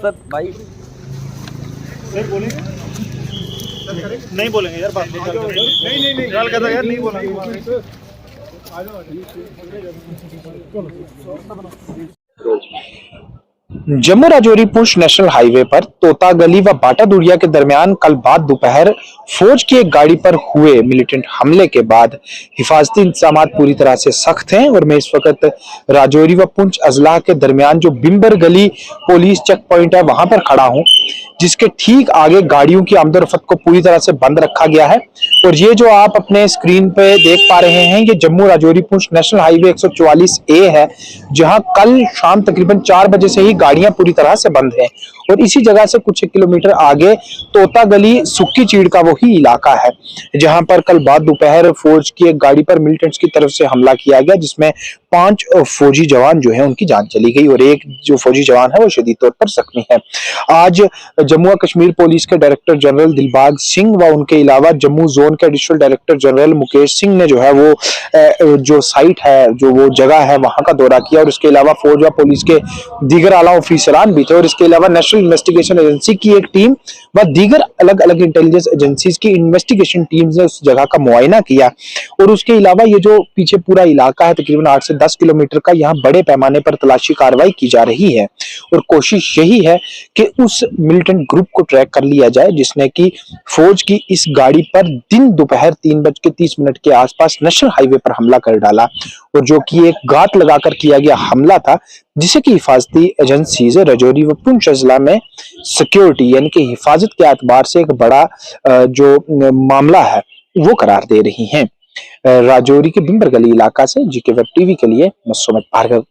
Sir भाई नहीं बोलेंगे यार, बात नहीं गाल करता यार, नहीं बोलेंगे। जम्मू राजौरी पुंछ नेशनल हाईवे पर तोता गली व बाटा दुड़िया के दरमियान कल बाद दोपहर फौज की एक गाड़ी पर हुए मिलिटेंट हमले के बाद हिफाजती इंतजाम पूरी तरह से सख्त हैं और मैं इस वक्त राजौरी व पुंछ अजला के दरमियान जो बिम्बर गली पुलिस चेक पॉइंट है वहां पर खड़ा हूं, जिसके ठीक आगे गाड़ियों की आमदोरफ्त को पूरी तरह से बंद रखा गया है। और ये जो आप अपने स्क्रीन पे देख पा रहे हैं, ये Jammu Rajouri Poonch national highway 144A है, जहां कल शाम तकरीबन 4 बजे से ही गाड़ियां पूरी तरह से बंद हैं। और इसी जगह से कुछ 1 किलोमीटर आगे तोता गली सुक्की चीड़ का वही इलाका है, जहां पर कल बाद दोपहर फौज की एक गाड़ी पर मिलिटेंट्स की तरफ से हमला किया गया, जिसमें 5 फौजी जवान जो है उनकी जान चली गई और एक जो फौजी जवान है वो शदीद तौर पर जख्मी है। आज जम्मू और कश्मीर पुलिस के डायरेक्टर जनरल दिलबाग सिंह व उनके अलावा जम्मू जोन के additional director general Mukesh Singh ने जो है वो जो साइट है, जो वो जगह है, वहां का दौरा किया। और इसके अलावा फौज व पुलिस के दीगर आला ऑफिसरान भी थे और इसके अलावा नेशनल इन्वेस्टिगेशन एजेंसी की एक टीम व दीगर अलग अलग इंटेलिजेंस एजेंसीज की इन्वेस्टिगेशन टीम्स ने उस जगह का मुआयना किया। और उसके अलावा ये जो पीछे पूरा इलाका है तकरीबन 8 से 10 किलोमीटर का, यहाँ बड़े पैमाने पर तलाशी कार्रवाई की जा रही है और कोशिश यही है कि उस मिलिटेंट ग्रुप को ट्रैक कर लिया जाए जिसने कि फौज की इस गाड़ी पर दिन दोपहर 3:30 के आसपास नेशनल हाईवे पर हमला कर डाला और जो कि एक घात लगाकर किया गया हमला था, जिसे कि हिफाजती एजेंसीज राजौरी व पुंछ अजला में सिक्योरिटी यानी कि हिफाजत के एतबार से एक बड़ा जो मामला है वो करार दे रही हैं। राजौरी के बिम्बर गली इलाका से जीके वेब टीवी के लिए मैं सुमित भार्गव।